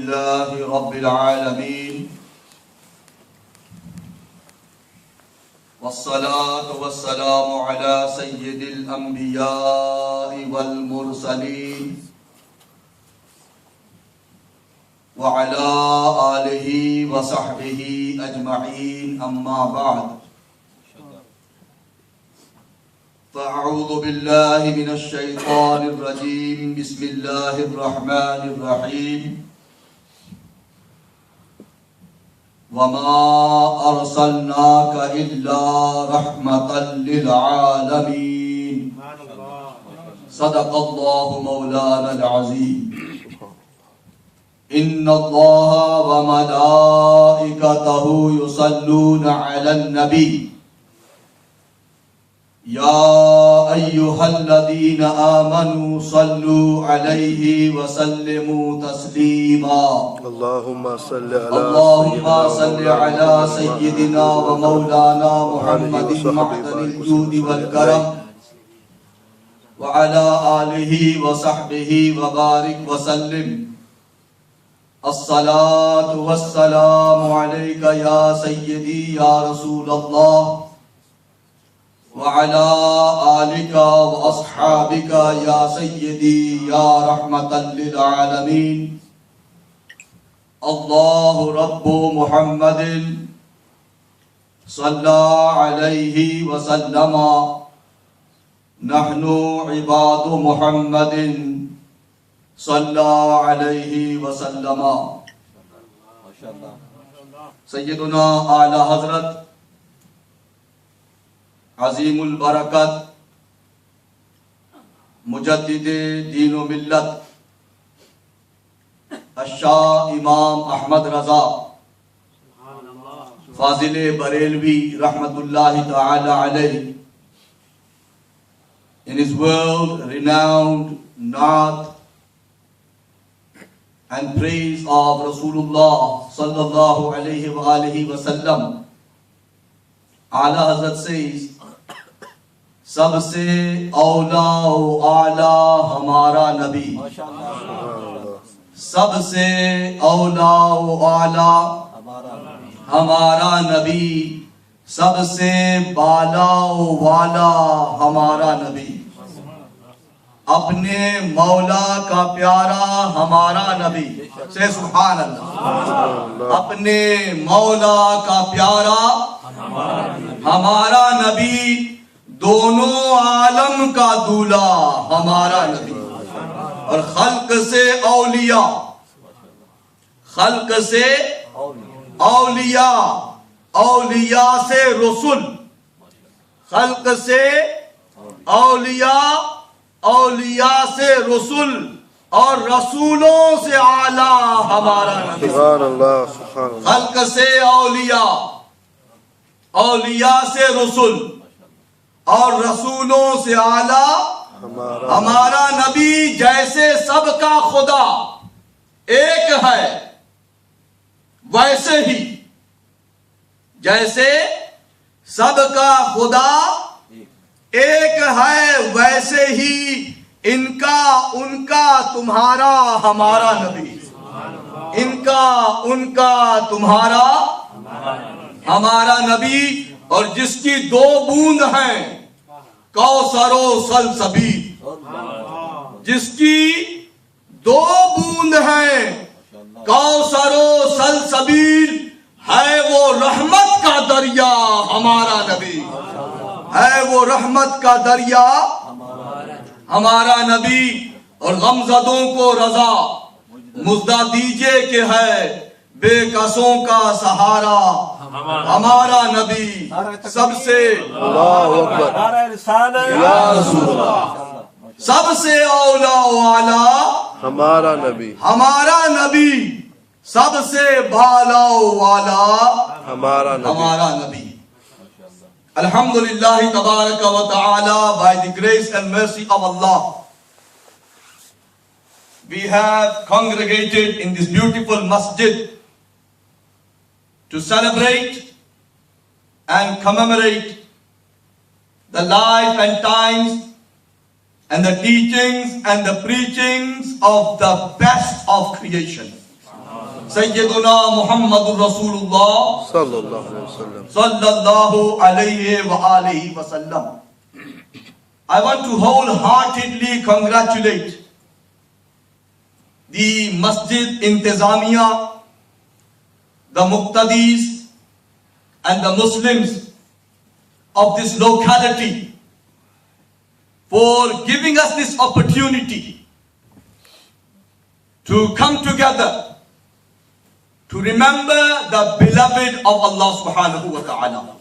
لله رب العالمين والصلاة والسلام على سيد الأنبياء والمرسلين وعلى آله وصحبه أجمعين أما بعد فأعوذ بالله من الشيطان الرجيم بسم الله الرحمن الرحيم وما أرسلناك إلا رحمة للعالمين صدق الله مولانا العظيم إن الله وملائكته يصلون على النبي يا أيها الذين آمنوا صلوا عليه وسلموا تسليما اللهم صل على سيدنا ومولانا محمد معدن الجود والكرم وعلى آله وصحبه وبارك وسلم الصلاة والسلام عليك يا سيدي يا رسول الله وعلى آلك وأصحابك يا سيدي يا رحمة للعالمين الله رب محمد صلى عليه وسلم نحن عباد محمد صلى عليه وسلم سيدنا आला हजरत अजीमुल बरकत मुजद्दिदे दीन व मिल्लत अशाह इमाम अहमद रजा फाजिले बरेलवी रहमतुल्लाहि ताला अलैहि in his world renowned naat and praise of Rasulullah sallallahu alaihi wa alihi wasallam. Ala Hazrat says, सबसे औला आला हमारा नबी, सबसे औला आला हमारा नबी, सबसे बाला वाला हमारा नबी, अपने मौला का प्यारा हमारा नबी से सुभान अल्लाह, अपने मौला का प्यारा हमारा नबी, दोनों आलम का दूल्हा हमारा नबी, और खल्क से औलिया, खल्क से औलिया, औलिया से रसूल, खल्क से औलिया, औलिया से रसूल, और रसूलों से आला हमारा नबी। सुभान अल्लाह, सुभान अल्लाह। खल्क से औलिया, औलिया से रसूल और रसूलों से आला हमारा नबी। जैसे सबका खुदा एक है वैसे ही, जैसे सबका खुदा एक है वैसे ही इनका उनका तुम्हारा हमारा नबी, इनका उनका तुम्हारा हमारा नबी। और जिसकी दो बूंद हैं कौसरो सलसबील, जिसकी दो बूंद हैं कौसरो सलसबील, है वो रहमत का दरिया हमारा नबी, है वो रहमत का दरिया हमारा नबी। और गमज़दों को रजा मुज़्दा दीजिए कि है बेकसों का सहारा हमारा नबी, सबसे सबसे औला वाला हमारा नबी, हमारा नबी, सबसे भाला वाला हमारा नबी। Alhamdulillah tabaraka wa ta'ala, by the grace and mercy of Allah, we have congregated in this beautiful masjid to celebrate and commemorate the life and times and the teachings and the preachings of the best of creation. Sayyiduna Muhammadur Rasulullah Sallallahu aleyhi ve sellem. sallallahu alayhi wa alihi wa sallam. I want to wholeheartedly congratulate the Masjid Intizamiya, the Muqtadis and the Muslims of this locality for giving us this opportunity to come together to remember the beloved of Allah subhanahu wa ta'ala.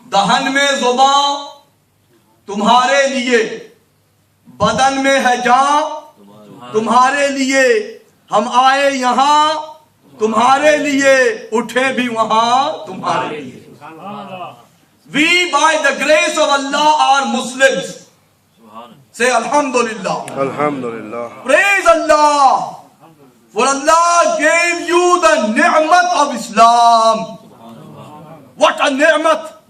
दहन में ज़ुबां तुम्हारे लिए, बदन में है जान तुम्हारे लिए, हम आए यहाँ तुम्हारे लिए, उठे भी वहाँ तुम्हारे लिए. We by the grace of Allah are Muslims. Say Alhamdulillah. Alhamdulillah. Praise Allah. For Allah gave you the ni'mat of Islam. What a ni'mat.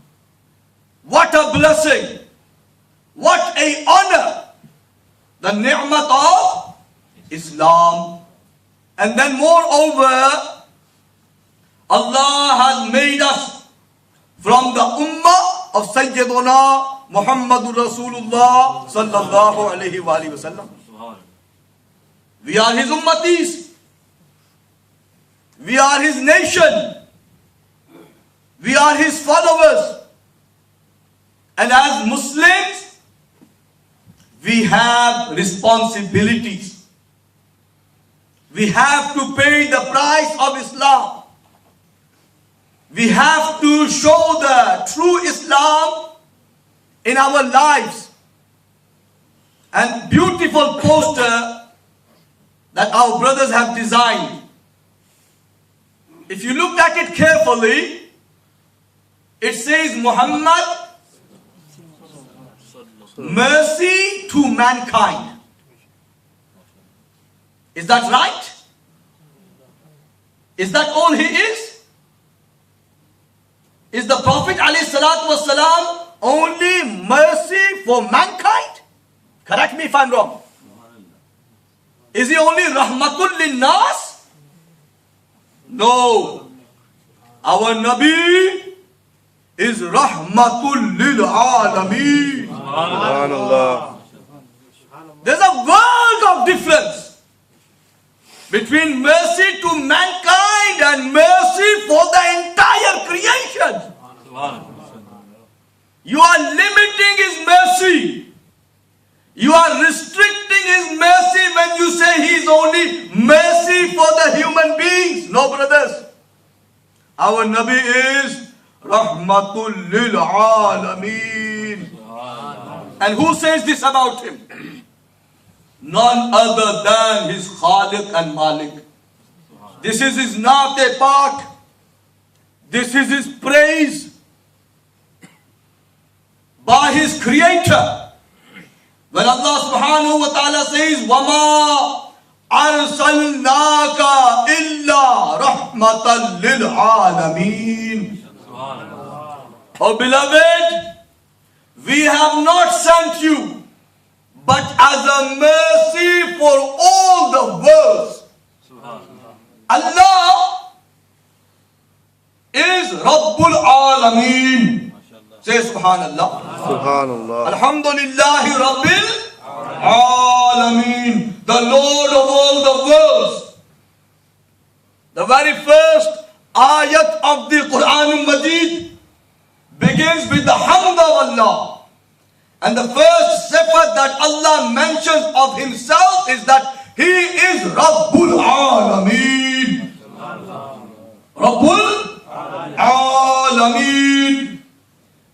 What a blessing. What a honor. The ni'mat of Islam. And then moreover, Allah has made us from the ummah of Sayyiduna Muhammadur Rasulullah sallallahu alayhi wa sallam. We are his ummatis. We are his nation. We are his followers. And as Muslims, we have responsibilities. We have to pay the price of Islam. We have to show the true Islam in our lives. And beautiful poster that our brothers have designed. If you look at it carefully, it says Muhammad, mercy to mankind. Is that right? Is that all he is? Is the Prophet ﷺ only mercy for mankind? Correct me if I'm wrong. Is he only rahmatul linnas? No. Our Nabi is rahmatul lil alameen. Subhanallah. There's a world of difference between mercy to mankind and mercy for the entire creation. You are limiting his mercy. You are restricting his mercy when you say he is only mercy for the human beings. No, brothers. Our Nabi is Rahmatul lil Alameen. And who says this about him? None other than his Khaliq and Malik. This is his Naat-e Pak. This is his praise by his creator. When Allah subhanahu wa ta'ala says, وَمَا أَرْسَلْنَاكَ إِلَّا رَحْمَةً لِلْعَالَمِينَ. Oh beloved, we have not sent you but as a mercy for all the worlds. Allah is Rabbul Alameen. Say Subhanallah. Subhanallah. Alhamdulillahi Rabbil Alameen. The Lord of all the worlds. The very first ayat of the Quran Majid begins with the hamd of Allah. And the first sifat that Allah mentions of himself is that he is Rabbul Alameen. Rabbul Alameen.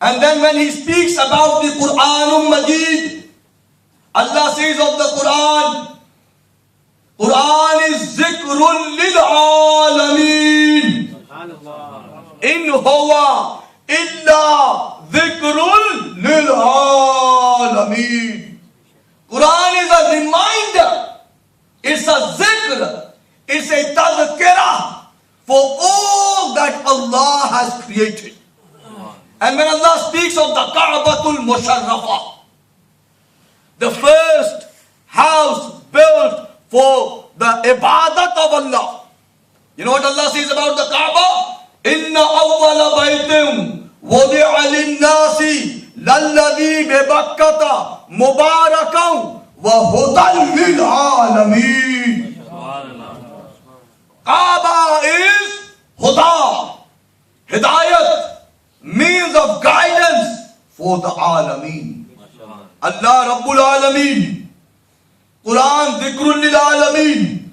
And then when he speaks about the Quran Majid, Allah says of the Quran, Quran is zikrun lil alameen. In huwa illa zikrun lil alameen. Quran is a reminder. It's a zikr. It's a tazkirah for all that Allah has created. And when Allah speaks of the Ka'batul Musharrafah, the first house built for the ibadat of Allah, You know what Allah says about the Kaaba? Inna awwala baytim wudi'a lin-nasi lalladhi bi Bakkata mubarakan wa hudan lil alamin. Kaaba is huda, hidayat, means of guidance for the alameen. Allah Rabbul Alameen. Quran dhikrun lil alameen.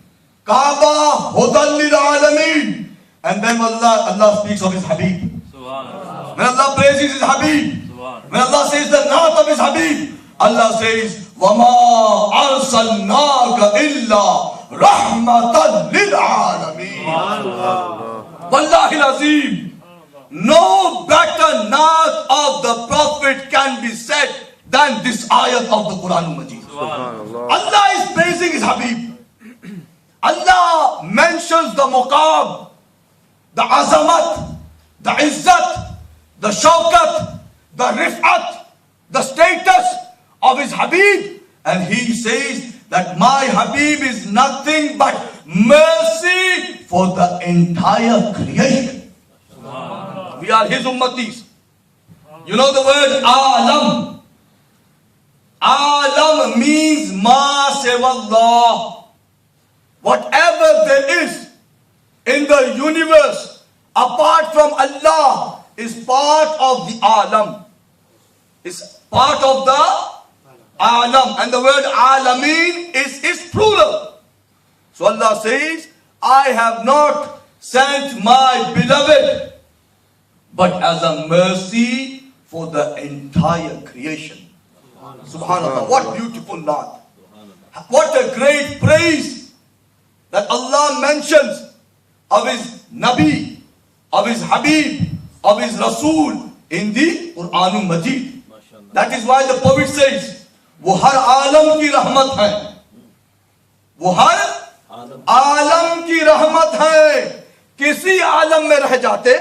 Kaaba hudan lil alameen. And then Allah speaks of his Habib. When Allah praises his Habib, when Allah says the naat of his Habib, Allah says, وَمَا أَرْسَلْنَاكَ إِلَّا رَحْمَةً لِلْعَالَمِينَ. Wallahi al-Azim, no better naat of the Prophet can be said than this ayat of the Quran Majid. Allah is praising his Habib. Allah mentions the muqam, the azamat, the izzat, the shawkat, the rif'at, the status of his Habib. And he says that my Habib is nothing but mercy for the entire creation. We are his ummatis. You know the word alam. Alam means ma sewallah. Whatever there is in the universe apart from Allah is part of the alam. Is part of the alam. And the word alameen is plural. So Allah says, I have not sent my beloved but as a mercy for the entire creation. Subhanallah. What beautiful naat. What a great praise that Allah mentions of his Nabi, of his Habib, of his Rasul in the Quran Majid. That is why the poet says, वो हर आलम की रहमत है, वो हर आलम की रहमत है, किसी आलम में रह जाते,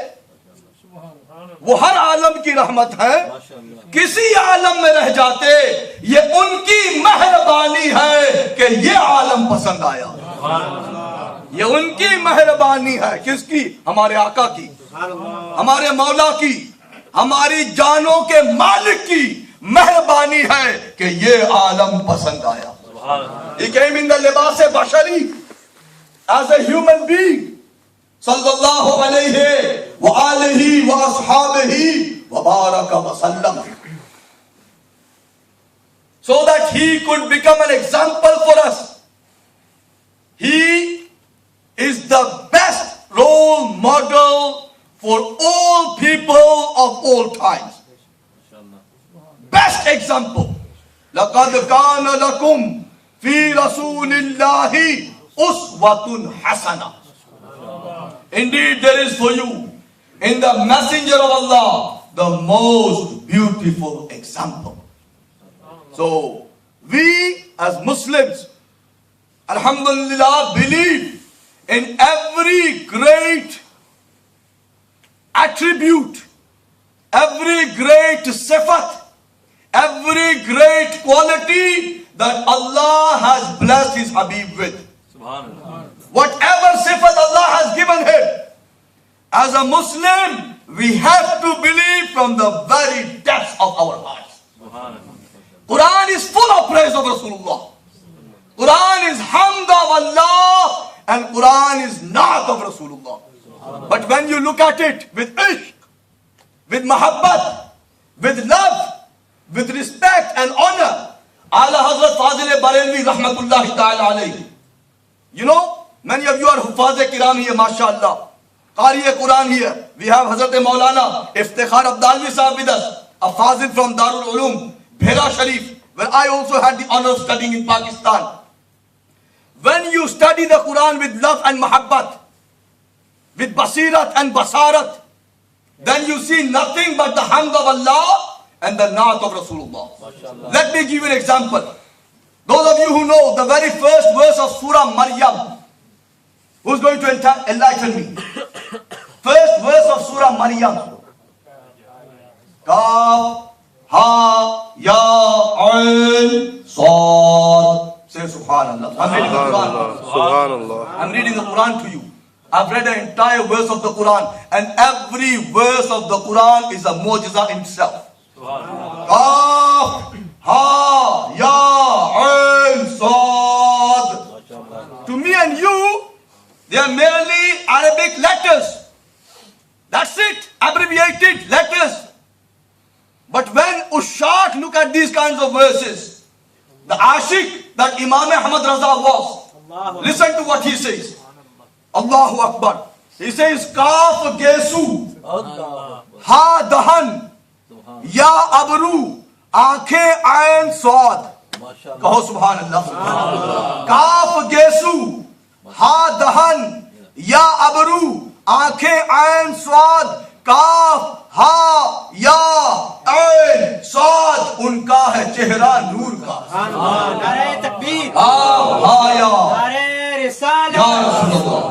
वो हर आलम की रहमत है, किसी आलम में रह जाते, ये उनकी मेहरबानी है कि ये आलम पसंद आया. ये उनकी मेहरबानी है. किसकी? हमारे आका की, हमारे मौला की, हमारी जानों के मालिक की मेहरबानी है कि ये आलम पसंद आया. He came in the libas bashari as a human being. Sallallahu alayhi wa alihi wa ashabihi wa baraka wa sallam. So that he could become an example for us. He is the best role model for all people of all times. Best example. لَقَدْ كَانَ لَكُمْ فِي رَسُولِ اللَّهِ أُسْوَةٌ حَسَنَةٌ. Indeed, there is for you in the messenger of Allah the most beautiful example. So, we as Muslims, alhamdulillah, believe in every great attribute, every great sifat, every great quality that Allah has blessed his Habib with. Whatever sifat Allah has given him, as a Muslim, we have to believe from the very depths of our hearts. Quran is full of praise of Rasulullah. Quran is hamd of Allah and Quran is naat of Rasulullah. But when you look at it with ishq, with mahabbat, with love, with respect and honor, Ala Hazrat Fazil Barelvi rahmatullahi ta'ala alayhi. You know, many of you are Hufaz Kiram here, mashallah. Qari Quran here. We have Hazrat Maulana Iftikhar Abdalvi Sahib with us, a Fazil from Darul Ulum, Bhera Sharif, where I also had the honor of studying in Pakistan. When you study the Quran with love and mahabbat, with basirat and basarat, then you see nothing but the hamd of Allah and the naat of Rasulullah. Let me give you an example. Those of you who know the very first verse of Surah Maryam, who's going to enlighten me? First verse of Surah Maryam. Kaf, Ha, Ya, Ain, Sad. Say Subhanallah. I'm reading the Quran. Subhanallah. I'm reading the Quran to you. I've read an entire verse of the Quran, and every verse of the Quran is a mu'jiza in itself. Qaf, ha, ya, ain, sad. To me and you, they are merely Arabic letters. That's it, abbreviated letters. But when Ushaq look at these kinds of verses, the Ashik that Imam Ahmad Raza was, listen to what he says. Allahu Akbar. He says, Kaf Gesu, Ha Dahan, Ya Abru, Aankhe Ain Swad. Kaho Subhanallah. Kaf Gesu, Ha Dahan, Ya Abru, Aankhe Ain Swad. Kaf, Ha, Ya, Ain, Swad. Unka hai chehra noor ka. नारे तकबीर, Kaf, Ha, Ya. नारे रिसालत, Ya Rasulullah.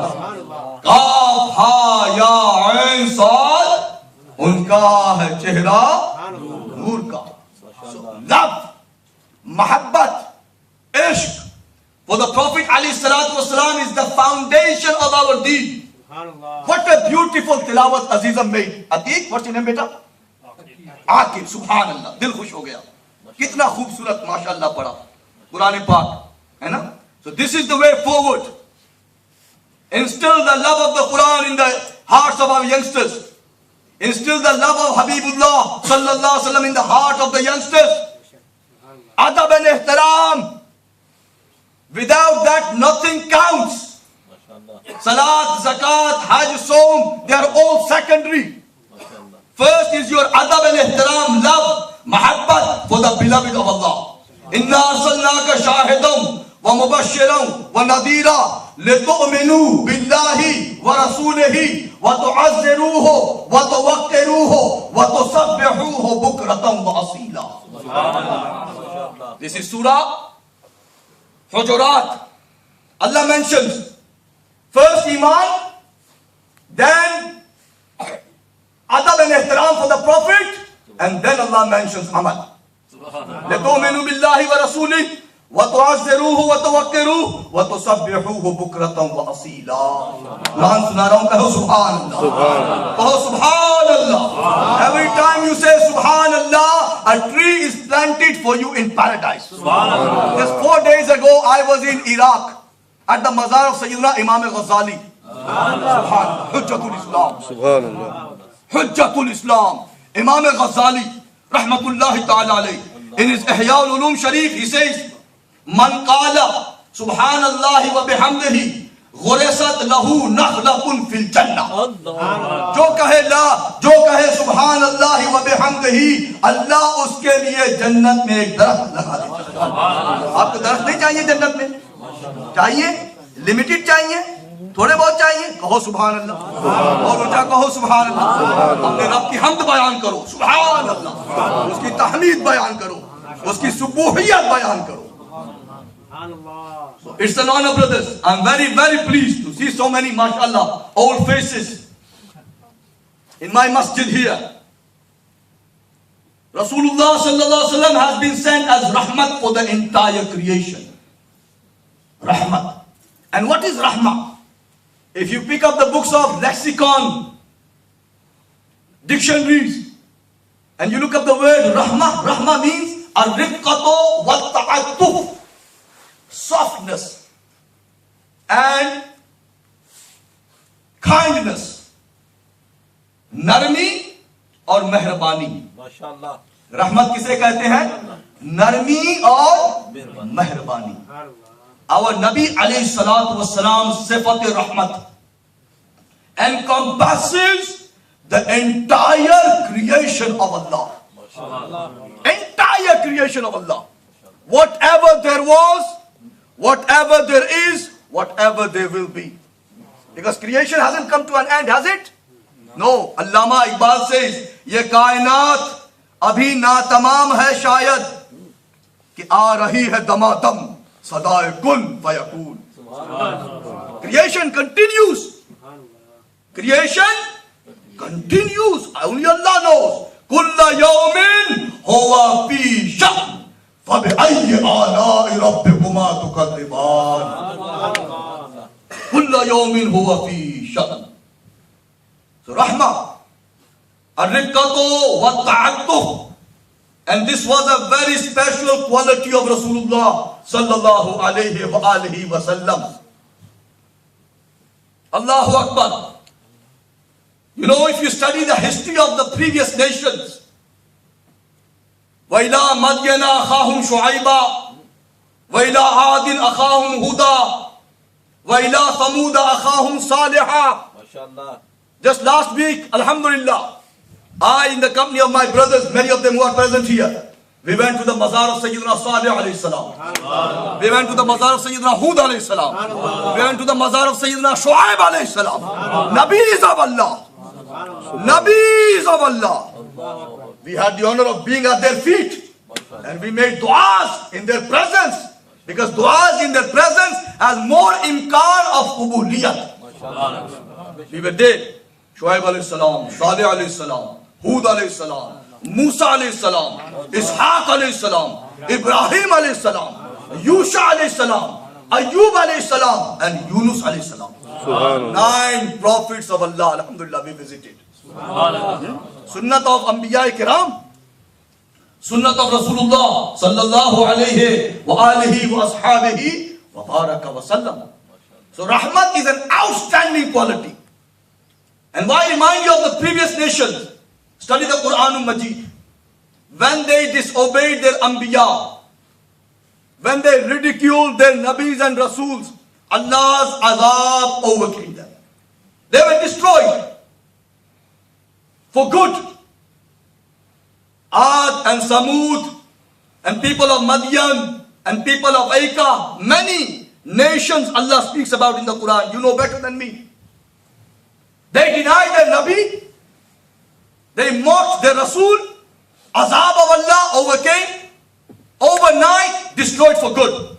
Kaf, Ha, Ya, Ain, Swad. Unka hai chehra noor ka. So, love, mahabbat, ishq for the Prophet Ali Salatu Wasalam is the foundation of our deen. What a beautiful tilawat Azizam made. Atiq, what's your name, beta? Aqib, subhanallah. Dil khush ho gaya. Kitna khoobsurat, mashallah, pada. Quran Pak. Hai na? So this is the way forward. Instill the love of the Quran in the hearts of our youngsters. Instill the love of Habibullah sallallahu alaihi wasallam in the heart of the youngsters. Adab and ihtaram. Without that, nothing counts. Salat, zakat, hajj, som, they are all secondary. First is your adab and ihtaram, love, mahabbat for the beloved of Allah. Inna arsalnaka shahidam wa mubashiran wa nadira litu'minu billahi wa rasulihi wa tu'azziruhu wa tuwaqqiruhu wa tusabbihuhu bukratan wa asila. This is Surah Hujurat. Allah mentions first Iman, then adab and ihtaram for the Prophet, and then Allah mentions Amal. لَتُؤْمِنُوا بِاللَّهِ وَرَسُولِهِ وَتُعَزِّرُوهُ وَتُوَقِّرُوهُ وَتُسَبِّحُوهُ بُكْرَةً وَأَصِيلًا. Quran suna raha hu, kaho Subhanallah. Kaho Subhanallah. Every time you say Subhanallah, a tree is planted for you in paradise. Just 4 days ago, I was in Iraq at the Mazar of Sayyidina Imam Ghazali. Subhanallah. Hujjatul Islam. Subhanallah. Hujjatul Islam. Imam Ghazali, rahmatullahi ta'ala alayhi. In his Ihya al-Ulum Sharif, he says, Man qala subhanallahi wa bihamdihi ghurisat lahu nakhlatun fil jannah. Jo kahe subhanallahi wa bihamdihi, Allah uske liye jannat mein ek darakht laga deta. Aapko darakht nahi chahiye jannat mein? Chahiye? Limited chahiye? थोड़े बहुत चाहिए? कहो सुभान अल्लाह और ऊंचा कहो सुभान अल्लाह. अपने रब की हमद बयान करो सुभान अल्लाह, उसकी तहमीद बयान करो, उसकी सुबूहियत बयान करो. So it's an honor, brothers. I'm very, very pleased to see so many, mashallah, old faces in my masjid here. Rasulullah sallallahu alaihi wasallam has been sent as rahmat for the entire creation. Rahmat. And what is rahmat? If you pick up the books of lexicon, dictionaries, and you look up the word rahmah, rahmah means ar-riqqatu wa ta'attuf, softness and kindness, narmi और मेहरबानी. माशाअल्लाह. रहमत किसे कहते हैं? नरमी और मेहरबानी. Our Nabi alayhi salatu wasalam sifat rahmat encompasses the entire creation of Allah. Entire creation of Allah. Whatever there was, whatever there is, whatever there will be. Because creation hasn't come to an end, has it? No. Allama Iqbal says, ye kainat abhi na tamam hai shayad ki aa rahi hai damadam. Sadae kun fayakun. Creation continues. Creation continues. Only Allah knows. Kulla yawmin huwa fi sha'n. Fabi ayyi ala'i rabbikuma tukaddiban. Kulla yawmin huwa fi sha'n. So rahmah, ar-riqqatu wa ta'attuh. And this was a very special quality of Rasulullah sallallahu alayhi wa alihi wa sallam. Allahu Akbar. You know, if you study the history of the previous nations, وَإِلَىٰ مَدْيَنَ أَخَاهُمْ شُعَيْبًا وَإِلَىٰ عَادٍ أَخَاهُمْ هُودًا وَإِلَىٰ ثَمُودَ أَخَاهُمْ صَالِحًا. MashaAllah. Just last week, Alhamdulillah, I, in the company of my brothers, many of them who are present here, we went to the Mazar of Sayyidina Salih alayhi salam. We went to the Mazar of Sayyidina Hud alayhi salam. We went to the Mazar of Sayyidina Shu'aib alayhi salam. Nabis of Allah. Nabis of Allah. We had the honor of being at their feet. And we made du'as in their presence. Because du'as in their presence has more imkan of qubuliyat. We were there. Shu'aib alayhi salam, Salih alayhi salam, Hud alayhi salam, Musa alayhi salam, Ishaq alayhi salam, Ibrahim alayhi salam, Yusha alayhi salam, Ayyub alayhi salam, and Yunus alayhi salam. Subhanallah. 9 prophets of Allah, alhamdulillah, we visited. Sunnat of Anbiya Kiram, Sunnat of Rasulullah sallallahu alayhi wa alihi wa ashabihi wa baraka wa sallam. So rahmat is an outstanding quality. And why remind you of the previous nations? Study the Quran Majid. When they disobeyed their Anbiya, when they ridiculed their Nabis and Rasuls, Allah's azab overcame them. They were destroyed for good. Ad and Samud and people of Madian and people of Aika, many nations Allah speaks about in the Quran. You know better than me. They denied their Nabi. They mocked their Rasul. Azab of Allah overcame. Overnight, destroyed for good.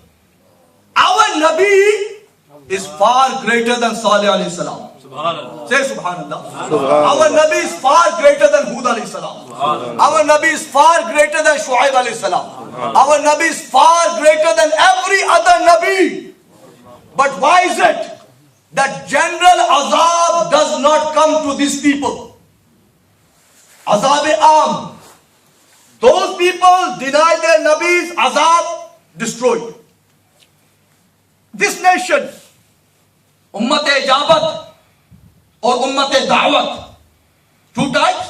Our Nabi is far greater than Salih alayhi salam. Say Subhanallah. Our Nabi is far greater than Hud alayhi salam. Our Nabi is far greater than Shu'aib alayhi salam. Our Nabi is far greater than every other Nabi. But why is it that general azab does not come to these people? Azab-e-am. Those people deny their Nabis, azab destroyed. This nation, Ummat-e-Ijabat or Ummat-e-Da'wat, 2 types.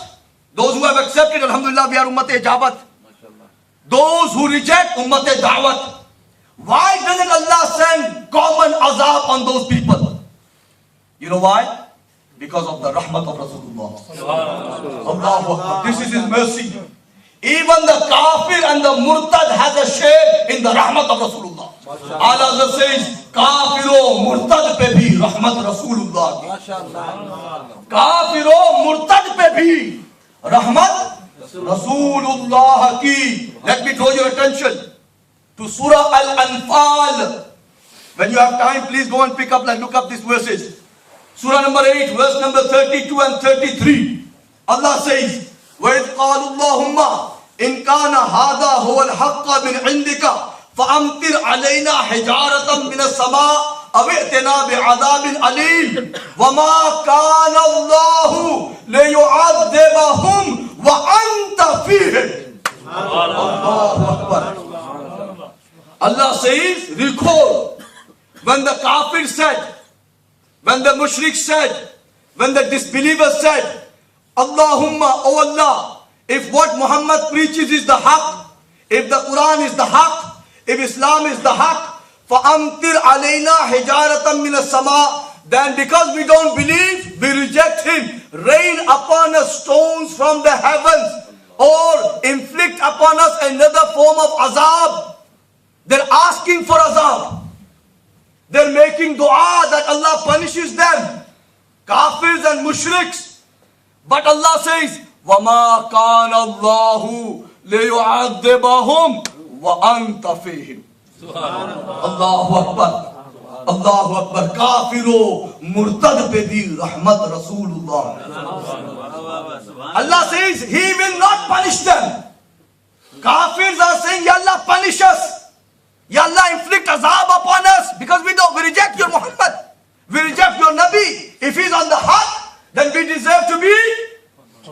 Those who have accepted, alhamdulillah, we are Ummat-e-Ijabat. Those who reject, Ummat-e-Da'wat. Why doesn't Allah send common azab on those people? You know why? Because of the rahmat of Rasulullah. Allahu Akbar. This is His mercy. Even the kafir and the murtad has a share in the rahmat of Rasulullah. Allah says, Kafiro murtad pe bhi rahmat Rasulullah ki. Kafiro murtad pe bhi rahmat Rasulullah ki. Let me draw your attention to Surah Al-Anfal. When you have time, please go and pick up and look up these verses. Surah number 8, verse number 32 and 33. Allah says, وَإِذْ قَالُوا اللَّهُمَّ إِنْ كَانَ هَذَا هُوَ الْحَقَّ مِنْ عِنْدِكَ فَأَمْطِرْ عَلَيْنَا حِجَارَةً مِنَ السَّمَاءِ أَوْ ائْتِنَا بِعَذَابٍ أَلِيمٍ وَمَا كَانَ اللَّهُ لِيُعَذِّبَهُمْ وَأَنْتَ فِيهِمْ. Allahu Akbar. Allah says, recall when the kafir said, when the mushrik said, when the disbeliever said, Allahumma, O Allah, if what Muhammad preaches is the haqq, if the Quran is the haqq, if Islam is the haqq, فَأَمْطِرْ عَلَيْنَا حِجَارَةً مِنَ السَّمَاءِ, then because we don't believe, we reject him, rain upon us stones from the heavens, or inflict upon us another form of azab. They're asking for azab. They're making dua that Allah punishes them. Kafirs and mushriks. But Allah says, وَمَا كَانَ اللَّهُ لِيُعَذِّبَهُمْ وَأَنْتَ فِيهِمْ. Allahu Akbar. Allahu Akbar. Kafiro murtad pe bhi rahmat Rasulullah. Allah says, He will not punish them. Kafirs are saying, Ya Allah, punish us. Ya Allah, inflict azab upon us because we reject your Muhammad. We reject your Nabi. If he's on the haq, then we deserve to be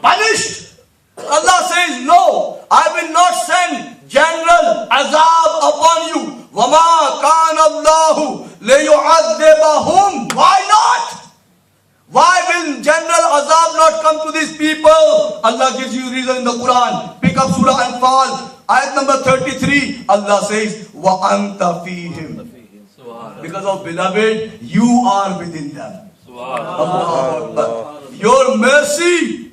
punished. Allah says, no, I will not send general azab upon you. وَمَا كَانَ اللَّهُ لِيُعَذِّبَهُمْ. Why not? Why will general azab not come to these people? Allah gives you reason in the Quran. Pick up Surah Anfal, ayat number 33. Allah says, وَأَنْتَ فِيهِمْ. Because of beloved, you are within them. Your mercy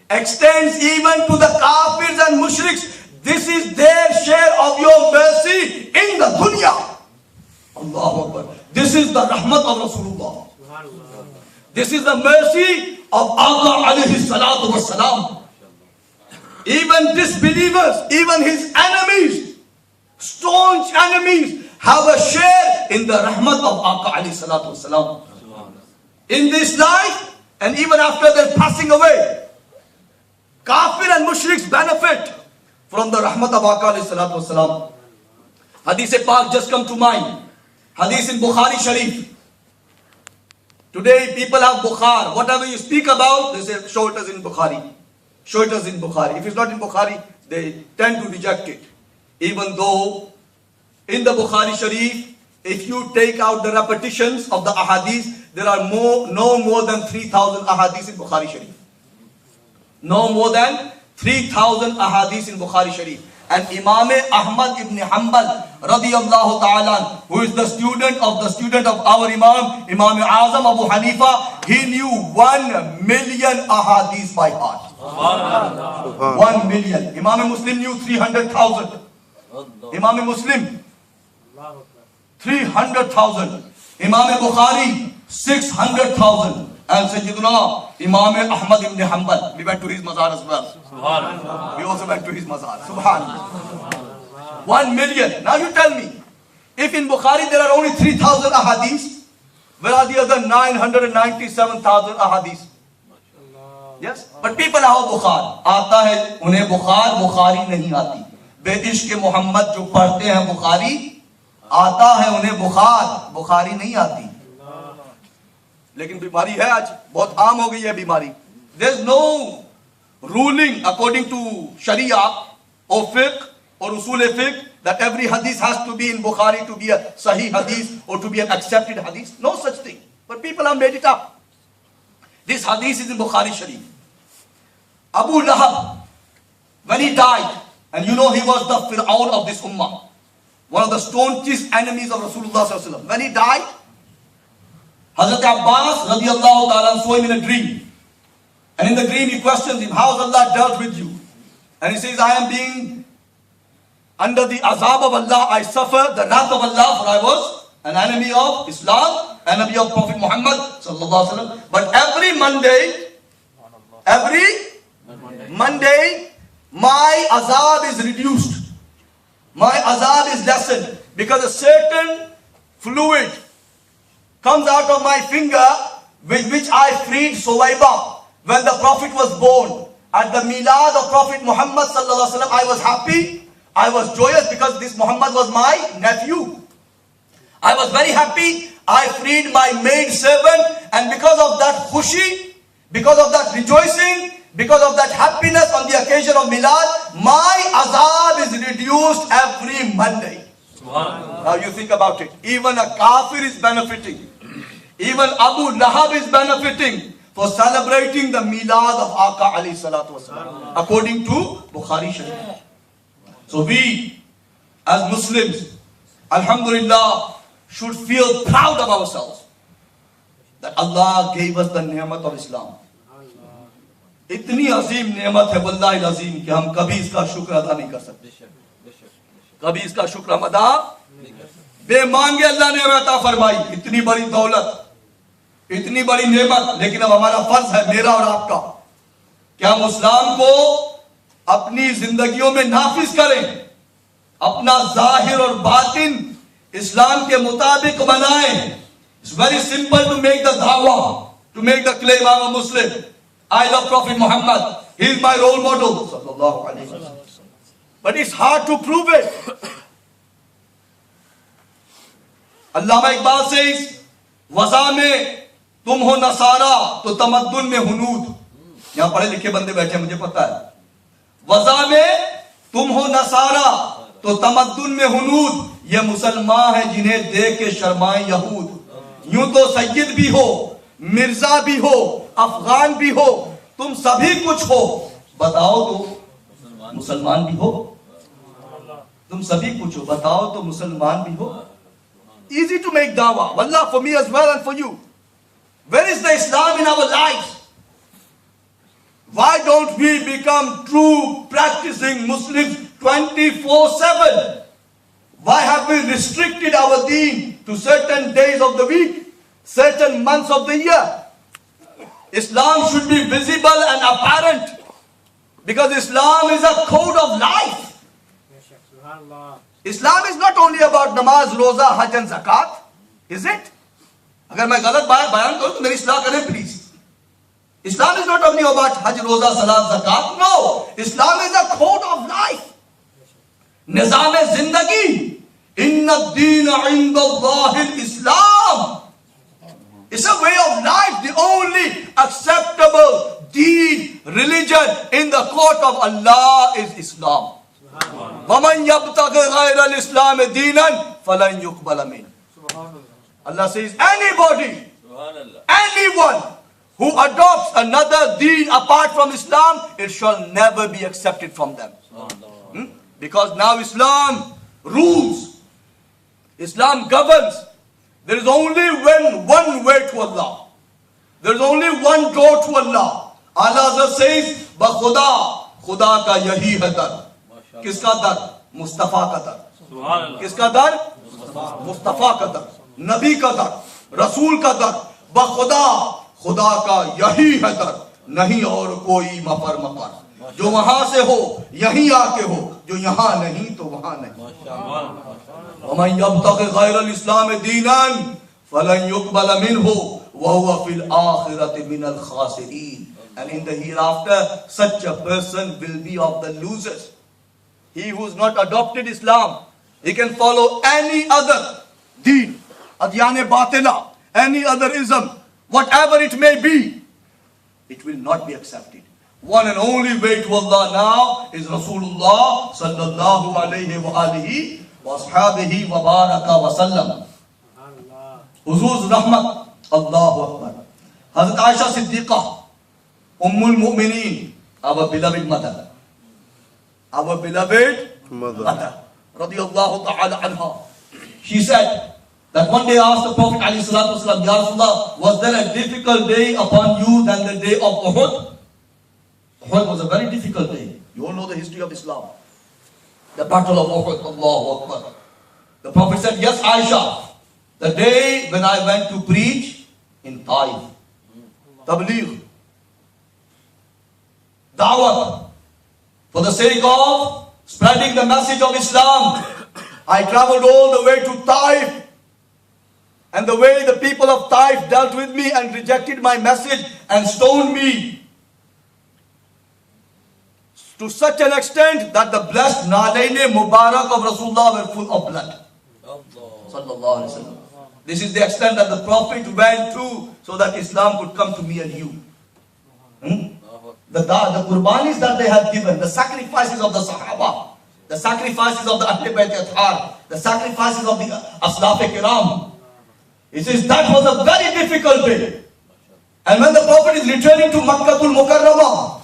extends even to the kafirs and mushriks. This is their share of your mercy in the dunya. Allahu Akbar. This is the rahmat of Rasulullah. This is the mercy of Allah alayhi salatu wassalam. Even disbelievers, even his enemies, staunch enemies, have a share in the rahmat of Allah alayhi salatu wassalam. In this life and even after their passing away, kafir and mushriks benefit from the rahmat of Allah alayhi salatu wasalam. Hadith Pak just come to mind. Hadith in Bukhari Sharif. Today people have Bukhar. Whatever you speak about, they say, show it as in Bukhari. Show it as in Bukhari. If it's not in Bukhari, they tend to reject it. Even though in the Bukhari Sharif, if you take out the repetitions of the ahadith, there are no more than 3,000 ahadith in Bukhari Sharif. No more than 3,000 ahadith in Bukhari Sharif. And Imam Ahmad ibn Hanbal radiyallahu ta'ala, who is the student of our Imam Azam Abu Hanifa, he knew 1 million ahadith by heart. 1 million. Imam Muslim knew 300,000. Imam Muslim 300,000. Imam Bukhari 600,000. And Sayyiduna Imam Ahmad ibn Hanbal, we went to his mazar as well. We also went to his mazar. Subhanallah. 1 million. Now you tell me, if in Bukhari there are only 3,000 ahadith, where are the other 997,000 ahadith? Yes? But people have Bukhar. Aata hai unhe Bukhari nahi aati. Be-ishq Muhammad jo padhte hain Bukhari, aata hai unhe Bukhari nahi aati. लेकिन बीमारी है आज बहुत आम हो गई है बीमारी. There is no ruling according to Sharia or fiqh or usul fiqh that every hadith has to be in Bukhari to be a sahih hadith or to be an accepted hadith. No such thing. But people have made it up. This hadith is in Bukhari Sharif. Abu Lahab, when he died, and you know he was the Fir'aun of this ummah, one of the staunchest enemies of Rasulullah sallallahu alaihi wasallam. When he died, Hazrat Abbas radiyallahu ta'ala saw him in a dream. And in the dream he questions him, how has Allah dealt with you? And he says, I am being under the azab of Allah. I suffer the wrath of Allah, for I was an enemy of Islam, enemy of Prophet Muhammad sallallahu alaihi wasallam. But every Monday, my azab is reduced. My azab is lessened. Because a certain fluid comes out of my finger with which I freed Suwaiba when the Prophet was born. At the milad of Prophet Muhammad sallallahu alaihi wasallam, I was happy, I was joyous because this Muhammad was my nephew. I was very happy, I freed my maid servant, and because of that khushi, because of that rejoicing, because of that happiness on the occasion of milad, my azab is reduced every Monday. Now you think about it. Even a kafir is benefiting. Even Abu Lahab is benefiting for celebrating the milad of Aka alayhi salatu wasalam, according to Bukhari Sharif. So we, as Muslims, alhamdulillah, should feel proud of ourselves that Allah gave us the ni'mat of Islam. इतनी अजीम नेमत है वल्लाहि अजीम कि हम कभी इसका शुक्र अदा नहीं कर सकते. कभी इसका शुक्र हम अदा बेमांगे अल्लाह ने अता फरमाई. इतनी बड़ी दौलत, इतनी बड़ी नेमत, लेकिन अब हमारा फर्ज है, मेरा और आपका, कि हम इस्लाम को अपनी जिंदगियों में नाफिज करें, अपना जाहिर और बातिन इस्लाम के मुताबिक बनाएं. It's very simple to make the dawah, to make the claim I'm a Muslim. I love Prophet Muhammad. He is my role model. Sallallahu alaihi wasallam. But it's hard to prove it. Allama Iqbal says, वज़ा में तुम हो नसारा तो तमद्दुन में हुनूद। यहां पढ़े लिखे बंदे बैठे मुझे पता है। वज़ा में तुम हो नसारा तो तमद्दुन में हुनूद, ये मुसलमान है जिन्हें देख के शर्माए यहूद। यूं तो सैयद भी हो, मिर्जा भी हो, अफगान भी हो, तुम सभी कुछ हो, बताओ तो मुसलमान भी हो। तुम सभी कुछ हो, बताओ तो मुसलमान भी हो। Easy to make dawah. Wallah, for me as well and for you. Where is the Islam in our lives? Why don't we become true practicing Muslims 24/7? Why have we restricted our deen to certain days of the week, certain months of the year? Islam should be visible and apparent because Islam is a code of life. Islam is not only about namaz, roza, hajj and zakat, is it? अगर मैं गलत बयान करूं तो मेरी इस्लाह करें please. Islam is not only about hajj, roza, salat, zakat. No, Islam is a code of life. निज़ाम जिंदगी। इन्ना दीन इंदल्लाहिल इस्लाम. It's a way of life, the only acceptable deen, religion in the court of Allah is Islam. وَمَنْ يَبْتَغِ غَيْرَ الْإِسْلَامِ دِينًا فَلَنْ يُقْبَلَ مِنْهُ. Allah says, anybody, anyone who adopts another deen apart from Islam, it shall never be accepted from them. Because now Islam rules, Islam governs. There is only one way to Allah. There is only one door to Allah. Allah says, "Bakhuda, Khuda ka yahi hai dar." Kiska dar? Mustafa ka dar. Kiska dar? Mustafa ka dar. Nabi ka dar. Rasul ka dar. Bakhuda, Khuda ka yahi hai dar. Nahi aur koi mafar mafar. जो वहां से हो यहीं आके हो, जो यहां नहीं तो वहां नहीं। وَمَنْ يَبْتَغِ غَيْرَ الْإِسْلَامِ دِينًا فَلَنْ يُقْبَلَ مِنْهُ وَهُوَ فِي الْآخِرَةِ مِنَ الْخَاسِرِينَ. And in the hereafter, such a person will be of the losers. He who has not adopted Islam, he can follow any other deen, adyan batila, any other ism, whatever it may be, it will not be accepted. One and only way to Allah now is Rasulullah sallallahu alayhi wa alihi wa ashabihi wa baraka wa sallam. Huzur's rahmat, Allahu Akbar. Hazrat Aisha Siddiqah, Ummul Mu'mineen, our beloved mother. Our beloved mother, radiyallahu ta'ala anha. She said that one day asked the Prophet alayhi salatu wasalam, Ya Rasulullah, was there a difficult day upon you than the day of Uhud? Uhud was a very difficult day. You all know the history of Islam. The battle of Uhud, Allahu Akbar. The Prophet said, yes, Aisha, the day when I went to preach in Taif. Tabligh. Dawah. For the sake of spreading the message of Islam, I traveled all the way to Taif. And the way the people of Taif dealt with me and rejected my message and stoned me, to such an extent that the blessed Nalayn Mubarak of Rasulullah were full of blood. Sallallahu Alaihi Wasallam. This is the extent that the Prophet went to so that Islam could come to me and you. The qurbanis that they had given, the sacrifices of the Sahaba, the sacrifices of the Ahl Bayt Athhar, the sacrifices of the Aslaf Kiram. It says that was a very difficult day. And when the Prophet is returning to Makkatul Mukarramah,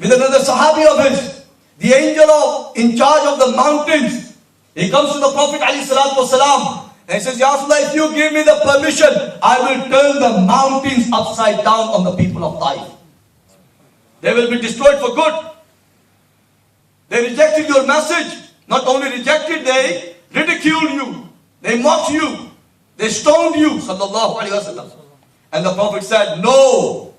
with another Sahabi of his, the angel in charge of the mountains, he comes to the Prophet ﷺ and he says, Ya Rasulullah, if you give me the permission, I will turn the mountains upside down on the people of Taif. They will be destroyed for good. They rejected your message. Not only rejected, they ridiculed you. They mocked you. They stoned you. Sallallahu Alaihi Wasallam. And the Prophet said, no,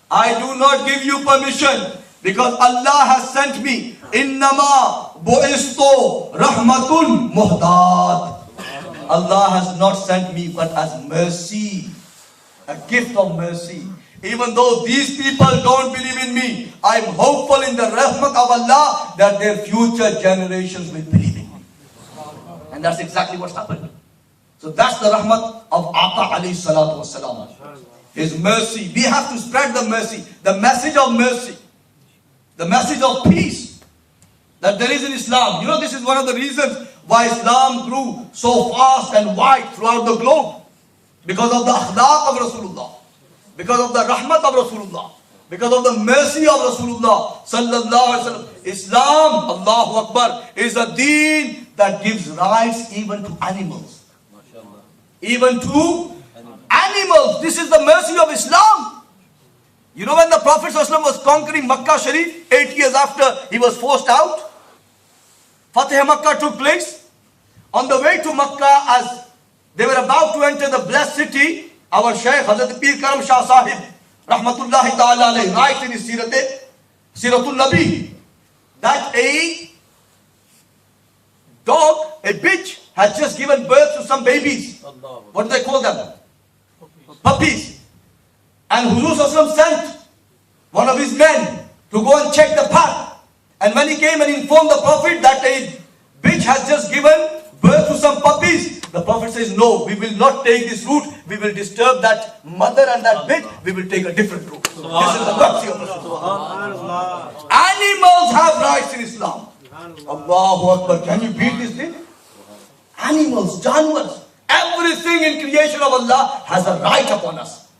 I do not give you permission. Because Allah has sent me. Innama bu'istu rahmatul muhdad. Allah has not sent me but as mercy. A gift of mercy. Even though these people don't believe in me, I'm hopeful in the rahmat of Allah that their future generations will believe in me. And that's exactly what's happened. So that's the rahmat of Aqa alayhi salatu wasalam. His mercy. We have to spread the mercy, the message of mercy, the message of peace that there is in Islam. You know, this is one of the reasons why Islam grew so fast and wide throughout the globe. Because of the akhlaq of Rasulullah, because of the rahmat of Rasulullah, because of the mercy of Rasulullah sallallahu alaihi wasallam. Islam, Allahu Akbar, is a deen that gives rights even to animals. Even to animals. This is the mercy of Islam. You know, when the Prophet ﷺ was conquering Makkah Sharif, 8 years after he was forced out, Fateh Makkah took place. On the way to Makkah, as they were about to enter the blessed city, our Shaykh Hazrat Pir Karam Shah Sahib Rahmatullahi Ta'ala alayhi writes in his Siratul Nabi that a dog, a bitch, had just given birth to some babies. What do they call them? Puppies. And Huzur Sallallahu sent one of his men to go and check the path. And when he came and informed the Prophet that a bitch has just given birth to some puppies, the Prophet says, no, we will not take this route. We will disturb that mother and that bitch. We will take a different route. This is the mercy of Rasulullah. Animals have rights in Islam. Allahu Akbar. Can you beat this thing? Animals, janwars, everything in creation of Allah has a right upon us.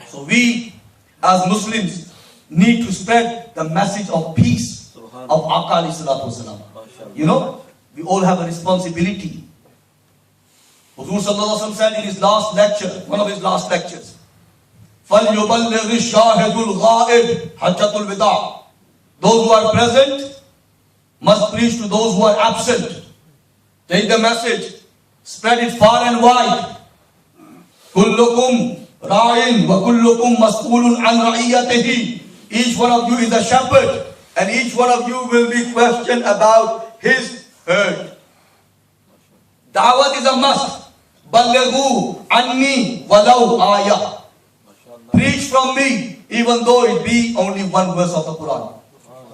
So we as Muslims need to spread the message of peace of Aqa alayhi salatu wasalam. You know, we all have a responsibility. Huzur sallallahu alaihi wasallam said in his last lecture, one of his last lectures, فَلْيُبَلِّغِ الشَّاهِدُ الْغَائِبِ حَجَّةُ الْوِدَاعِ. Those who are present must preach to those who are absent. Take the message, spread it far and wide. كُلُّكُمْ رَاعٍ وَكُلُّكُمْ مَسْئُولٌ عَنْ رَعِيَّتِهِ. Each one of you is a shepherd, and each one of you will be questioned about his herd. Dawat is a must. Ballighu anni walau ayah. Preach from me, even though it be only one verse of the Quran.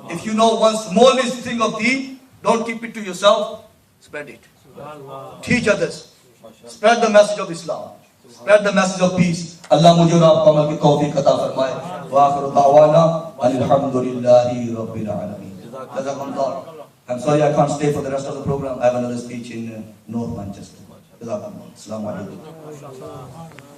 If you know one smallest thing of deen, don't keep it to yourself, spread it. Teach others. Spread the message of Islam. Spread the message of peace. Allah mujhe aur aapko amal ki tawfiq ata farmaye. Wa akhiru da'wana alhamdulillahi rabbil alameen. Jazakumullah. I'm sorry I can't stay for the rest of the program. I have another speech in North Manchester. Jazakumullah. Assalamu alaikum.